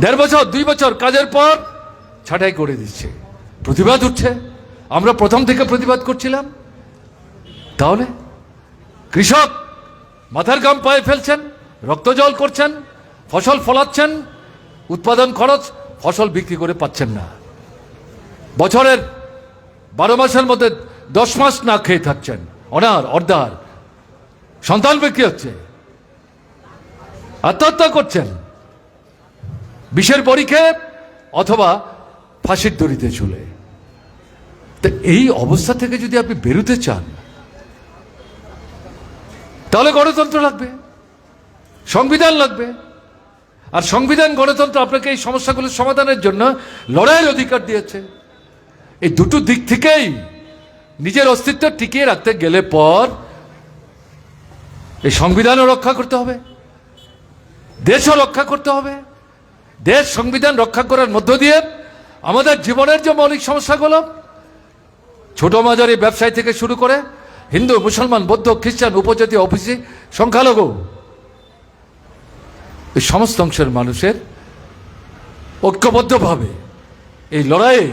1.5 বছর 2 বছর কাজের পর ছাঁটাই করে দিচ্ছে। প্রতিবাদ উঠছে, আমরা প্রথম থেকে প্রতিবাদ করছিলাম। তাহলে কৃষক মাথার ঘাম পায়ে ফেলছেন, রক্ত জল করছেন, ফসল ফলাচ্ছেন, উৎপাদন খরচ, ফসল বিক্রি করে পাচ্ছেন না। বছরের 12 মাসের মধ্যে 10 মাস না খেয়ে থাকছেন, অনার অর্ধার, সন্তান বিক্রি হচ্ছে, আত্মহত্যা করছেন, বিষের বড়ি খেয়ে অথবা ফাঁসির দড়িতে ঝুলে। তো এই অবস্থা থেকে যদি আপনি বেরোতে চান, তাহলে গণতন্ত্র লাগবে, সংবিধান লাগবে। আর সংবিধান গণতন্ত্র আপনাকে এই সমস্যাগুলোর সমাধানের জন্য লড়াইয়ের অধিকার দিয়েছে। এই দুটো দিক থেকেই নিজের অস্তিত্ব টিকিয়ে রাখতে গেলে পর এই সংবিধানও রক্ষা করতে হবে, দেশও রক্ষা করতে হবে। দেশ সংবিধান রক্ষা করার মধ্য দিয়ে আমাদের জীবনের যে মৌলিক সমস্যাগুলো, ছোট মাঝারি ব্যবসায়ী থেকে শুরু করে হিন্দু, মুসলমান, বৌদ্ধ, খ্রিস্টান, উপজাতি, ওবিসি, সংখ্যালঘু, এই সমস্ত অংশের মানুষের ঐক্যবদ্ধভাবে এই লড়াইয়ে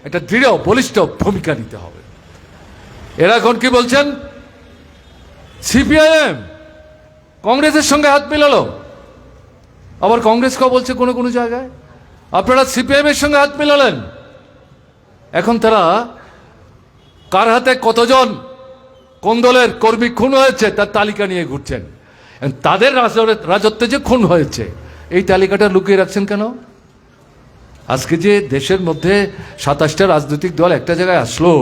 একটা দৃঢ় বলিষ্ঠ ভূমিকা নিতে হবে। এরা এখন কি বলছেন? সিপিআইএম কংগ্রেসের সঙ্গে হাত মিলালো, আবার কংগ্রেসকেও বলছে কোনো কোনো জায়গায় আপনারা সিপিআইএম এর সঙ্গে হাত মিলালেন। এখন তারা কার হাতে কতজন কোন দলের কর্মী খুন হয়েছে তার তালিকা নিয়ে ঘুরছেন। তাদের রাজত্বে যে খুন হয়েছে এই তালিকাটা লুকিয়ে রাখছেন কেন? আজকে যে দেশের মধ্যে 27টা রাজনৈতিক দল একটা জায়গায় আসলো,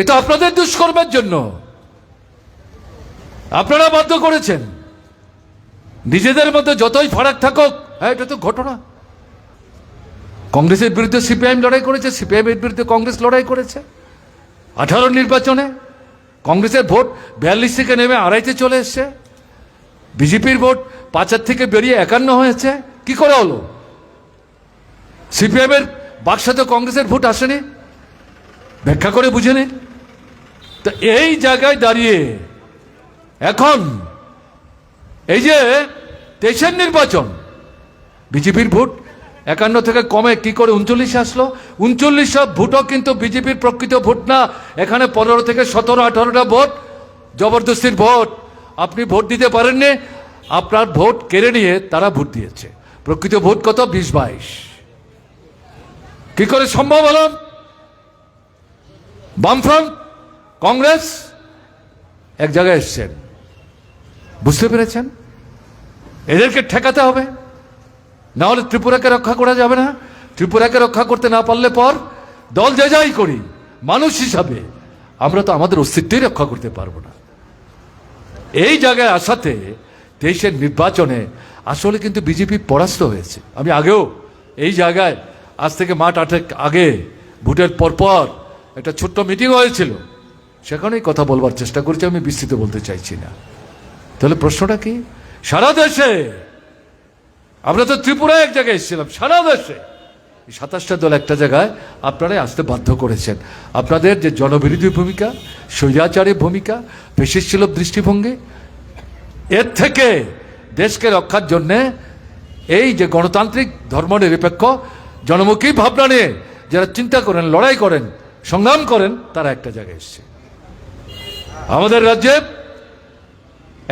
এটা আপনাদের দুষ্কর্মের জন্য। আপনারা বাধ্য করেছেন। নিজেদের মধ্যে যতই ফারাক থাকুক, হ্যাঁ এটা তো ঘটনা। কংগ্রেসের বিরুদ্ধে সিপিআইএম লড়াই করেছে, সিপিআইএম এর বিরুদ্ধে কংগ্রেস লড়াই করেছে। 18 নির্বাচনে কংগ্রেসের ভোট 42 থেকে নেমে 2.5-তে চলে এসছে। বিজেপির ভোট 5 থেকে বেরিয়ে 51 হয়েছে। কি করে হলো? সিপিআইএম এর বাক্সাতে কংগ্রেসের ভোট আসেনি, ব্যাখ্যা করে বুঝে নিন। তো এই জায়গায় দাঁড়িয়ে এখন এই যে 23-এর নির্বাচন, বিজেপির ভোট 51 থেকে কমে কি করে 39 আসলো? 39 ভোটও কিন্তু বিজেপির প্রকৃত ভোট না। এখানে 15 থেকে 17-18টা ভোট জবরদস্তির ভোট। আপনি ভোট দিতে পারেননি, আপনার ভোট কেড়ে নিয়ে তারা ভোট দিয়েছে। প্রকৃত ভোট কত? 20-22। কি করে সম্ভব হলো? বামফ্রন্ট, কংগ্রেস এক জায়গায় এসছেন, বুঝতে পেরেছেন? এদেরকে ঠেকাতে হবে, না হলে ত্রিপুরাকে রক্ষা করা যাবে না। ত্রিপুরাকে রক্ষা করতে না পারলে পর দল যে যাই করি, মানুষ হিসাবে আমরা তো আমাদের অস্তিত্বই রক্ষা করতে পারবো না। এই জায়গায় আসাতে 23-এর নির্বাচনে আসলে কিন্তু বিজেপি পরাস্ত হয়েছে। আমি আগেও এই জায়গায় আজ থেকে মাঠ আটেক আগে ভোটের পরপর একটা ছোট্ট মিটিং হয়েছিল, সেখানেই কথা বলবার চেষ্টা করছি, আমি বিস্তৃত বলতে চাইছি না। তাহলে প্রশ্নটা কি? সারা দেশে, আমরা তো ত্রিপুরায় এক জায়গায় এসেছিলাম, সারা দেশে 27টা দল একটা জায়গায় আপনারাই আসতে বাধ্য করেছেন। আপনাদের যে জনবিরোধী ভূমিকা, স্বৈরাচারী ভূমিকা, পেশিশীল দৃষ্টিভঙ্গি, এর থেকে দেশকে রক্ষার জন্যে এই যে গণতান্ত্রিক ধর্মনিরপেক্ষ জনমুখী ভাবনা নিয়ে যারা চিন্তা করেন, লড়াই করেন, সংগ্রাম করেন, তারা একটা জায়গায় এসছে। আমাদের রাজ্যে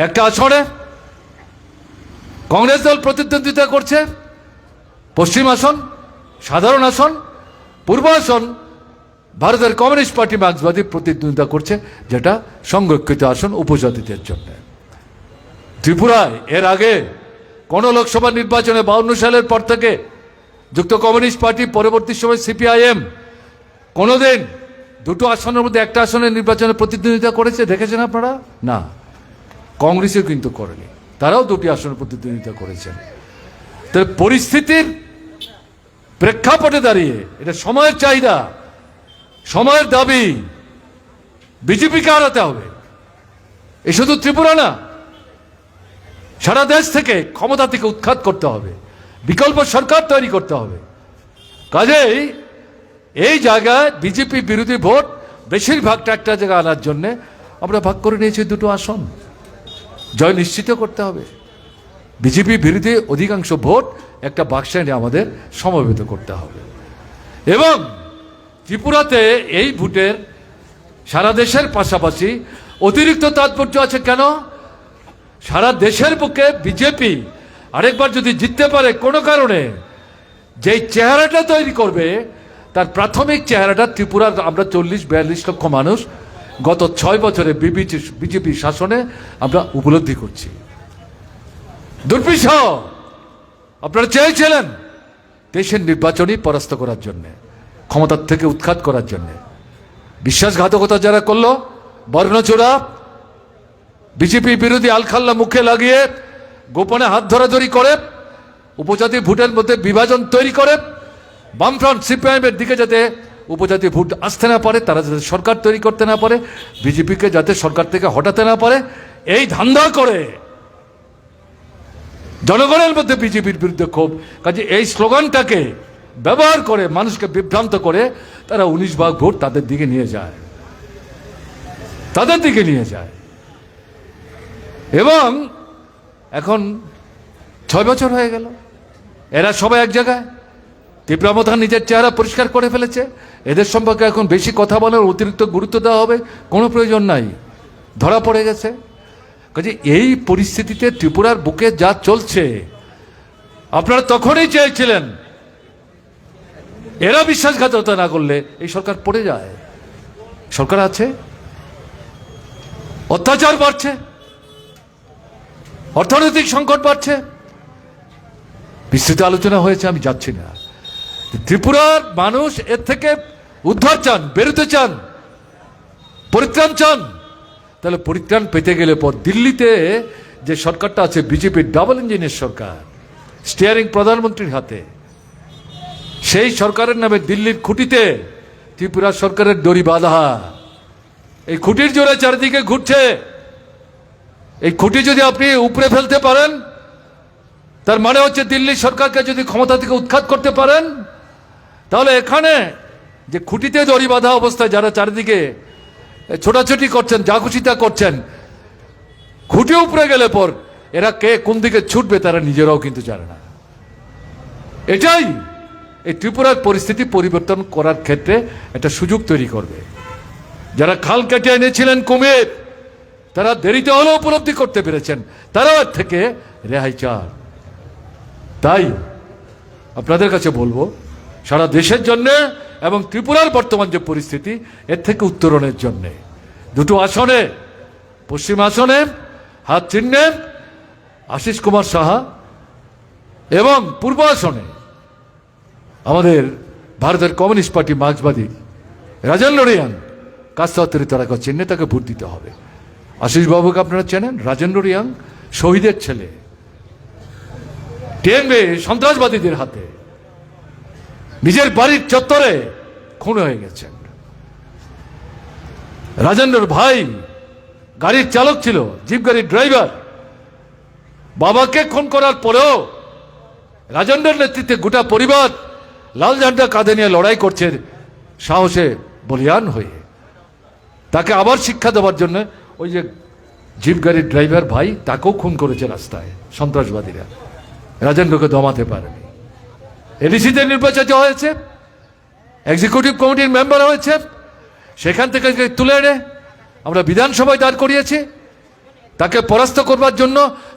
একটা আসনে কংগ্রেস দল প্রতিদ্বন্দ্বিতা করছে, পশ্চিম আসন, সাধারণ আসন, পূর্ব আসন ভারতের কমিউনিস্ট পার্টি মার্ক্সবাদী প্রতিদ্বন্দ্বিতা করছে, যেটা সংরক্ষিত আসন উপজাতিদের জন্য। ত্রিপুরায় এর আগে কোন লোকসভা নির্বাচনে 52 সালের পর থেকে যুক্ত কমিউনিস্ট পার্টি, পরবর্তী সময় সিপিআইএম, কোনোদিন দুটো আসনের মধ্যে একটা আসনের নির্বাচনে প্রতিদ্বন্দ্বিতা করেছে দেখেছেন আপনারা? না। কংগ্রেসও কিন্তু করেনি, তারাও দুটি আসনে প্রতিদ্বন্দ্বিতা করেছেন। তাহলে পরিস্থিতির প্রেক্ষাপটে দাঁড়িয়ে এটা সময়ের চাহিদা, সময়ের দাবি, বিজেপিকে হারাতে হবে। এ শুধু ত্রিপুরা না, সারা দেশ থেকে ক্ষমতা থেকে উৎখাত করতে হবে, বিকল্প সরকার তৈরি করতে হবে। কাজেই এই জায়গায় বিজেপি বিরোধী ভোট বেশিরভাগটা একটা জায়গায় আনার জন্য আমরা ভাগ করে নিয়েছি দুটো আসন, জয় নিশ্চিত করতে হবে। বিজেপি বিরোধী অধিকাংশ ভোট একটা বাক্সে নিয়ে আমাদের সমবেত করতে হবে। এবং ত্রিপুরাতে এই ভোটের সারা দেশের পাশাপাশি অতিরিক্ত তাৎপর্য আছে। কেন? সারা দেশের বুকে বিজেপি আরেকবার যদি জিততে পারে কোনো কারণে, যেই চেহারাটা তৈরি করবে, তার প্রাথমিক চেহারাটা ত্রিপুরার আমরা 40-42 লক্ষ মানুষ গত 6 বছরে বিজেপি শাসনে আমরা উপলব্ধি করছি। দুর্বিষহ আপনারা চেয়েছিলেন দেশের নির্বাচনী পরাস্ত করার জন্য, ক্ষমতার থেকে উৎখাত করার জন্য। বিশ্বাসঘাতকতা যারা করলো, বর্ণচোরা বিজেপি বিরোধী আলখাল্লা মুখে লাগিয়ে গোপনে হাত ধরাধরি করে, উপজাতি ভোটের মধ্যে বিভাজন তৈরি করে, বামফ্রন্ট সিপিআইএম এর দিকে যাতে উপজাতি ভোট আসতে না পারে, তারা যাতে সরকার তৈরি করতে না পারে, বিজেপিকে যাতে সরকার থেকে হটাতে না পারে, এই ধান্দা করে জনগণের মধ্যে বিজেপির বিরুদ্ধে ক্ষোভ। কাজে এই স্লোগানটাকে ব্যবহার করে মানুষকে বিভ্রান্ত করে তারা 19 ভাগ ভোট তাদের দিকে নিয়ে যায়, তাদের দিকে নিয়ে যায়। এবং এখন 6 বছর হয়ে গেল, এরা সবাই এক জায়গায়। ত্রিপুরা প্রধান নিজের চেহারা পরিষ্কার করে ফেলেছে, এদের সম্পর্কে এখন বেশি কথা বলার অতিরিক্ত গুরুত্ব দেওয়া হবে কোনো প্রয়োজন নাই, ধরা পড়ে গেছে। কাজে এই পরিস্থিতিতে ত্রিপুরার বুকে যা চলছে, আপনারা তখনই চেয়েছিলেন এরা বিশ্বাসঘাতকতা না করলে এই সরকার পড়ে যায়। সরকার আছে, অত্যাচার বাড়ছে, অর্থনৈতিক সংকট বাড়ছে, বিস্তৃত আলোচনা হয়েছে, আমি যাচ্ছি না। ত্রিপুরার মানুষ এর থেকে উদ্ধার চান, বেরোতে চান, পরিত্রাণ চান। তাহলে পরিত্রাণ পেতে গেলে পর দিল্লিতে যে সরকারটা আছে বিজেপির ডাবল ইঞ্জিনের সরকার, স্টিয়ারিং প্রধানমন্ত্রীর হাতে, সেই সরকারের নামে দিল্লির খুঁটিতে ত্রিপুরা সরকারের দড়ি বাঁধা। এই খুঁটির জোরে চারিদিকে ঘুরছে। এই খুঁটি যদি আপনি উপরে ফেলতে পারেন, তার মানে হচ্ছে দিল্লি সরকারকে যদি ক্ষমতা থেকে উৎখাত করতে পারেন, তাহলে এখানে যে খুঁটিতে দড়ি বাঁধা অবস্থায় যারা চারিদিকে ছোটাছুটি করছেন, যা খুশি তা করছেন, খুঁটি উপরে গেলে পর এরা কে কোন দিকে ছুটবে তারা নিজেরাও কিন্তু জানে না। এটাই এই ত্রিপুরার পরিস্থিতি পরিবর্তন করার ক্ষেত্রে একটা সুযোগ তৈরি করবে। যারা খাল কেটে এনেছিলেন কুমির, তারা দেরিতে হলেও উপলব্ধি করতে পেরেছেন, তারাও এর থেকে রেহাই চান। তাই আপনাদের কাছে বলবো, সারা দেশের জন্য এবং ত্রিপুরার বর্তমান যে পরিস্থিতি, এর থেকে উত্তরণের জন্য দুটো আসনে, পশ্চিম আসনে হাত চিহ্নেন আশিস কুমার সাহা এবং পূর্ব আসনে আমাদের ভারতের কমিউনিস্ট পার্টি মার্ক্সবাদী রাজেন্দ্র রিয়াং কাস্তাত্তরী তারকা চিহ্নে তাকে ভোট দিতে হবে। আশিস বাবুকে আপনারা চেনেন, রাজেন্দ্র রিয়াং শহীদের ছেলে, টিএনবি সন্ত্রাসবাদীদের হাতে নিজের বাড়ির চত্বরে খুন হয়ে গেছেন। রাজেন্দ্রর ভাই গাড়ির চালক ছিল, জিপ গাড়ির ড্রাইভার। বাবাকে খুন করার পরেও রাজেন্দ্রের নেতৃত্বে গোটা পরিবার লাল ঝান্ডা কাঁধে নিয়ে লড়াই করছে সাহসে বলিয়ান হয়ে। তাকে আবার শিক্ষা দেওয়ার জন্য ওই যে জিপ গাড়ির ড্রাইভার ভাই, তাকেও খুন করেছে রাস্তায় সন্ত্রাসবাদীরা। রাজেন্দ্রকে দমাতে পারেনি। এডিসিতে নির্বাচিত হয়েছে, এক্সিকিউটিভ কমিটির মেম্বার হয়েছে, সেখান থেকে তুলে এনে আমরা বিধানসভায় দাঁড় করিয়েছি। তাকে পরাস্ত করবার জন্য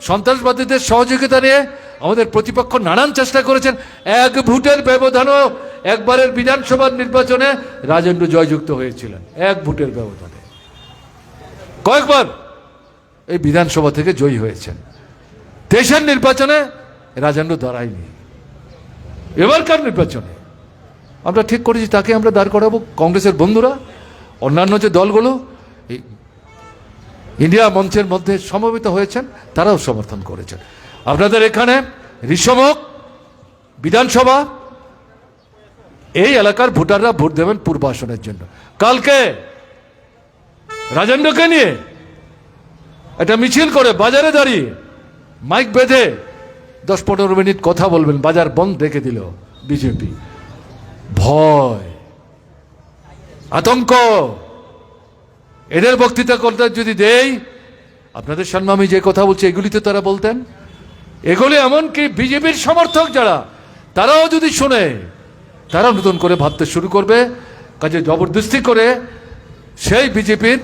সন্ত্রাসবাদীদের সহযোগিতা নিয়ে আমাদের প্রতিপক্ষ নানান চেষ্টা করেছেন। এক ভোটের ব্যবধানও একবারের বিধানসভার নির্বাচনে রাজেন্দ্র জয়যুক্ত হয়েছিলেন, এক ভোটের ব্যবধানে। কয়েকবার এই বিধানসভা থেকে জয়ী হয়েছেন। দেশের নির্বাচনে রাজেন্দ্র দাঁড়ায়নি। এবারকার নির্বাচনে আমরা ঠিক করেছি তাকে আমরা দাঁড় করাবো। কংগ্রেসের বন্ধুরা, অন্যান্য যে দলগুলো ইন্ডিয়া মঞ্চের মধ্যে সমবেত হয়েছেন, তারাও সমর্থন করেছেন। আপনাদের এখানে ঋষমুখ বিধানসভা, এই এলাকার ভোটাররা ভোট দেবেন পূর্ব আসনের জন্য। কালকে রাজেন্দ্রকে নিয়ে একটা মিছিল করে বাজারে দাঁড়িয়ে মাইক বেঁধে 10-15 মিনিট কথা বলবেন, বাজার বন্ধ রেখে দিল বিজেপি। ভয়, আতঙ্ক, এদের বক্তৃতা করতে যদি দেই, আপনাদের সামনে আমি যে কথা বলছি এগুলি তো তারা বলতেন। এগুলি এমনকি বিজেপির সমর্থক যারা, তারাও যদি শুনে, তারা নতুন করে ভাবতে শুরু করবে। কাজে জবরদস্তি করে সেই বিজেপির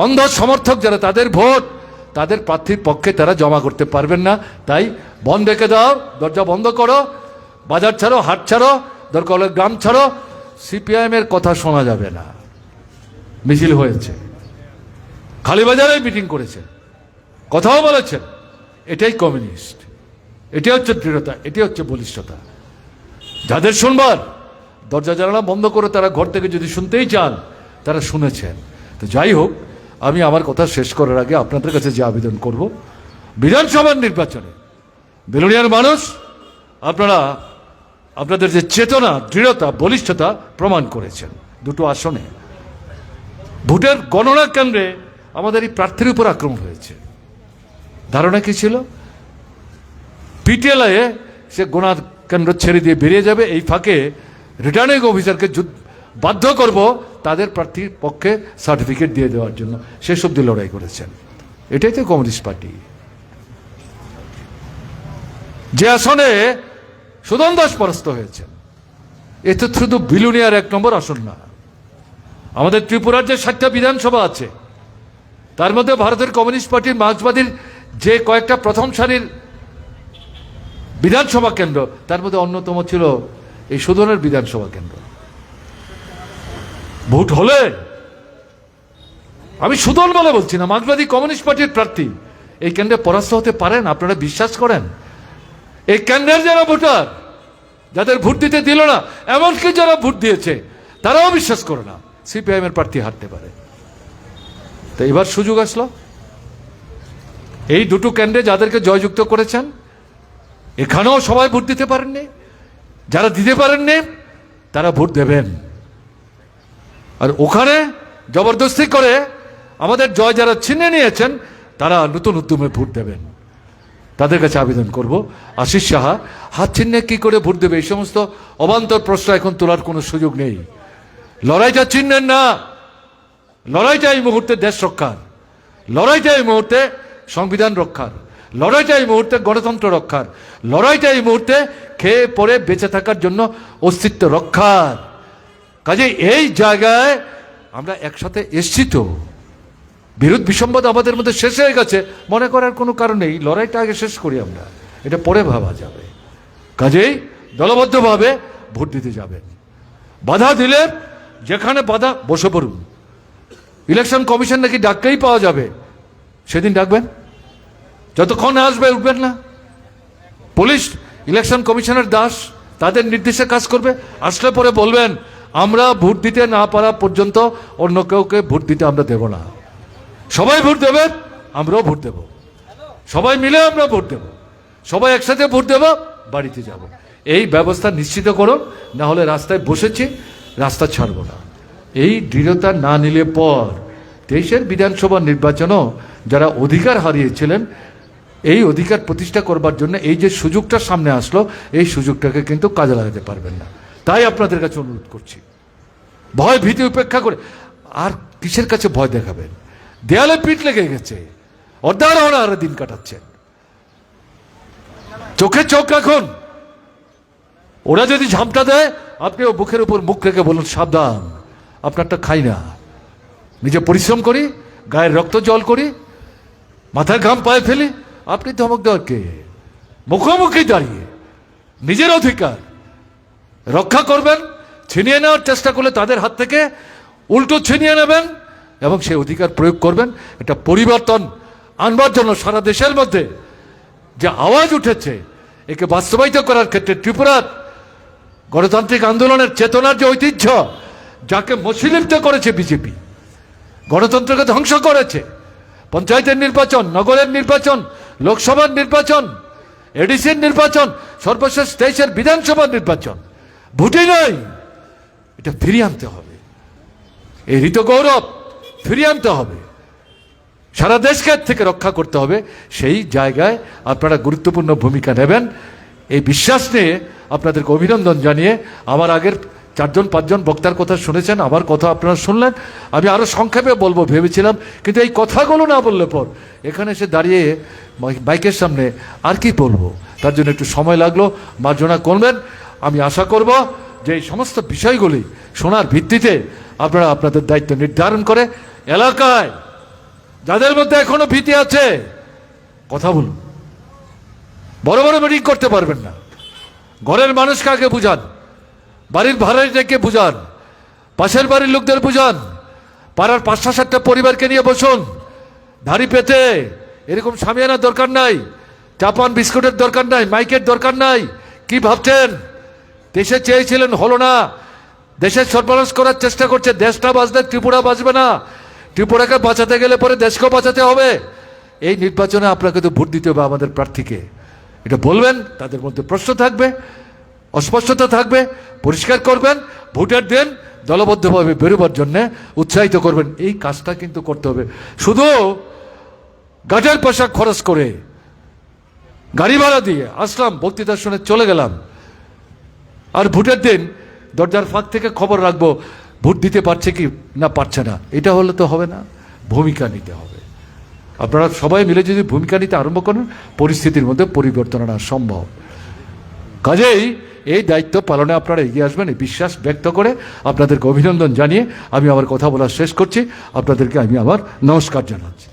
অন্ধ সমর্থক যারা, তাদের ভোট তাদের প্রার্থীর পক্ষে তারা জমা করতে পারবেন না। তাই বন্ধ রেখে দাও, দরজা বন্ধ করো, বাজার ছাড়ো, হাট ছাড়ো, দরকার হলে গ্রাম ছাড়ো। সিপিআইএম এর কথা শোনা যাবে না। মিছিল হয়েছে, খালিবাজারে মিটিং করেছে, কথাও বলেছেন। এটাই কমিউনিস্ট, এটাই হচ্ছে দৃঢ়তা, এটাই হচ্ছে বলিষ্ঠতা। যাদের শুনবার, দরজা জানালা বন্ধ করে তারা ঘর থেকে যদি শুনতেই চান, তারা শুনেছেন। তো যাই হোক, আমি আমার কথা শেষ করার আগে আপনাদের কাছে যে আবেদন করব, বিধানসভার নির্বাচনে বিলোনিয়ার মানুষ আপনারা আপনাদের যে চেতনা, দৃঢ়তা, বলিষ্ঠতা প্রমাণ করেছেন। দুটো আসনে ভোটের গণনা কেন্দ্রে আমাদের এই প্রার্থীর উপর আক্রমণ হয়েছে। ধারণা কি ছিল? পিটিএলআই সে গণার কেন্দ্র ছেড়ে দিয়ে বেরিয়ে যাবে, এই ফাঁকে রিটার্নিং অফিসারকে বাধ্য করব তাদের প্রার্থীর পক্ষে সার্টিফিকেট দিয়ে দেওয়ার জন্য। শেষ অব্দি লড়াই করেছেন। এটাই তো কমিউনিস্ট পার্টি। যে আসনে সুদন দাস পরাস্ত হয়েছেন, এতে শুধু বিলুনিয়ার 1 নম্বর আসন না, আমাদের ত্রিপুরার যে 7টা বিধানসভা আছে, তার মধ্যে ভারতের কমিউনিস্ট পার্টির, মার্ক্সবাদীর যে কয়েকটা প্রথম সারির বিধানসভা কেন্দ্র, তার মধ্যে অন্যতম ছিল এই সুদনের বিধানসভা কেন্দ্র। ভোট হলে, আমি সুদন বলে বলছি না, মার্ক্সবাদী কমিউনিস্ট পার্টির প্রার্থী এই কেন্দ্রে পরাস্ত হতে পারেন? আপনারা বিশ্বাস করেন? এই কেন্দ্রের যারা ভোটার, যাদের ভোট দিতে দিল না, এমনকি যারা ভোট দিয়েছে, তারাও বিশ্বাস করে না সিপিআইএম এর প্রার্থী হারতে পারে। তো এবার সুযোগ আসলো। এই দুটো কেন্দ্রে যাদেরকে জয়যুক্ত করেছেন, এখানেও সবাই ভোট দিতে পারেননি। যারা দিতে পারেননি তারা ভোট দেবেন। আর ওখানে জবরদস্তি করে আমাদের জয় যারা ছিনিয়ে নিয়েছেন, তারা নতুন উদ্যমে ভোট দেবেন। তাদের কাছে আবেদন করব, আশিস সাহা হাত ছিনিয়ে কি করে ভোট দেবে, এই সমস্ত অবান্তর প্রশ্ন এখন তোলার কোনো সুযোগ নেই। লড়াইটা চিহ্নেন না, লড়াইটা এই মুহূর্তে দেশ রক্ষার, লড়াইটা এই মুহূর্তে সংবিধান রক্ষার, লড়াইটা এই মুহূর্তে গণতন্ত্র রক্ষার, লড়াইটা এই মুহূর্তে খেয়ে পড়ে বেঁচে থাকার জন্য অস্তিত্ব রক্ষার। কাজে এই জায়গায় আমরা একসাথে এসছি। তো বিরোধ বিসম্বাদ আমাদের মধ্যে শেষ হয়ে গেছে, মনে করার কোনো কারণ নেই। লড়াইটা আগে শেষ করি আমরা, এটা পরে ভাবা যাবে। কাজেই দলবদ্ধভাবে ভোট দিতে যাবেন। বাধা দিলে যেখানে বাধা, বসে পড়ুন। ইলেকশন কমিশন নাকি ডাকতেই পাওয়া যাবে, সেদিন ডাকবেন, যতক্ষণ আসবে উঠবেন না। পুলিশ ইলেকশন কমিশনের দাস, তাদের নির্দেশে কাজ করবে। আসলে পরে বলবেন, আমরা ভোট দিতে না পারা পর্যন্ত অন্য কাউকে ভোট দিতে আমরা দেব না। সবাই ভোট দেবে, আমরাও ভোট দেব, সবাই মিলে আমরা ভোট দেব, সবাই একসাথে ভোট দেব, বাড়িতে যাব। এই ব্যবস্থা নিশ্চিত করুন, না হলে রাস্তায় বসেছি, রাস্তা ছাড়ব না। এই দৃঢ়তা না নিলে পর 23-এর বিধানসভা নির্বাচনও যারা অধিকার হারিয়েছিলেন, এই অধিকার প্রতিষ্ঠা করবার জন্য এই যে সুযোগটা সামনে আসলো, এই সুযোগটাকে কিন্তু কাজে লাগাতে পারবেন না। তাই আপনাদের কাছে অনুরোধ করছি, ভয় ভীতি উপেক্ষা করে আর কিসের কাছে ভয় দেখাবেন? দেয়ালে পিঠ লেগে গেছে, অর্ধারহরা দিন কাটাচ্ছেন। চোখে চোখ রাখুন। ওরা যদি ঝামটা দেয়, আপনি ও বুকের উপর মুখ রেখে বলুন, সাবধান, আপনারটা খাই না, নিজে পরিশ্রম করি, গায়ের রক্ত জল করি, মাথার ঘাম পায়ে ফেলি। আপনি ধমক দেওয়ার কে? মুখোমুখি দাঁড়িয়ে নিজের অধিকার রক্ষা করবেন। ছিনিয়ে নেওয়ার চেষ্টা করলে তাদের হাত থেকে উল্টো ছিনিয়ে নেবেন এবং সেই অধিকার প্রয়োগ করবেন। এটা পরিবর্তন আনবার জন্য সারা দেশের মধ্যে যে আওয়াজ উঠেছে, একে বাস্তবায়িত করার ক্ষেত্রে ত্রিপুরার গণতান্ত্রিক আন্দোলনের চেতনার যে ঐতিহ্য, যাকে মসৃলিপ্ত করেছে বিজেপি, গণতন্ত্রকে ধ্বংস করেছে, পঞ্চায়েতের নির্বাচন, নগরের নির্বাচন, লোকসভার নির্বাচন, এডিসির নির্বাচন, সর্বশেষ 23-এর বিধানসভার নির্বাচন, ভোটই নয়, এটা ফিরিয়ে আনতে হবে। এই ঋত গৌরব ফিরিয়ে আনতে হবে, সারা দেশকে থেকে রক্ষা করতে হবে। সেই জায়গায় আপনারা গুরুত্বপূর্ণ ভূমিকা নেবেন, এই বিশ্বাস নিয়ে আপনাদেরকে অভিনন্দন জানিয়ে আমার আগের 4-5জন বক্তার কথা শুনেছেন, আমার কথা আপনারা শুনলেন। আমি আরও সংক্ষেপে বলবো ভেবেছিলাম, কিন্তু এই কথাগুলো না বললে পর এখানে এসে দাঁড়িয়ে মাইকের সামনে আর কি বলবো, তার জন্য একটু সময় লাগলো, মার্জনা করবেন। আমি আশা করব যে এই সমস্ত বিষয়গুলি শোনার ভিত্তিতে আপনারা আপনাদের দায়িত্ব নির্ধারণ করে এলাকায় যাদের মধ্যে এখনো ভীতি আছে, কথা বলুন। বড় বড় মিটিং করতে পারবেন না, ঘরের মানুষকে আগে বুঝান, বাড়ির ভাড়াটিকে বুঝান, পাশের বাড়ির লোকদের বুঝান, পাড়ার 5-7টা পরিবারকে নিয়ে বসুন, ধাড়ি পেতে এরকম সামিয়ানার দরকার নাই, চাপান বিস্কুটের দরকার নাই, মাইকের দরকার নাই। কি ভাবছেন? দেশে চেয়েছিলেন, হলো না, দেশের সর্বনাশ করার চেষ্টা করছে। দেশটা বাঁচলে ত্রিপুরা বাঁচবে না, ত্রিপুরাকে বাঁচাতে গেলে পরে দেশকেও বাঁচাতে হবে। এই নির্বাচনে আপনাকে তো ভোট দিতে হবে আমাদের প্রার্থীকে, এটা বলবেন। তাদের মধ্যে প্রশ্ন থাকবে, অস্পষ্টতা থাকবে, পরিষ্কার করবেন। ভোটের দিন দলবদ্ধভাবে বেরোবার জন্য উৎসাহিত করবেন। এই কাজটা কিন্তু করতে হবে। শুধু গাটের পয়সা খরচ করে গাড়ি ভাড়া দিয়ে আসলাম, বক্তৃতা শুনে চলে গেলাম, আর ভোটের দিন দরজার ফাঁক থেকে খবর রাখবো ভোট দিতে পারছে কি না পারছে না, এটা হলে তো হবে না। ভূমিকা নিতে হবে। আপনারা সবাই মিলে যদি ভূমিকা নিতে আরম্ভ করেন, পরিস্থিতির মধ্যে পরিবর্তন আনা সম্ভব। কাজেই এই দায়িত্ব পালনে আপনারা এগিয়ে আসবেন, এই বিশ্বাস ব্যক্ত করে আপনাদেরকে অভিনন্দন জানিয়ে আমি আমার কথা বলা শেষ করছি। আপনাদেরকে আমি আবার নমস্কার জানাচ্ছি।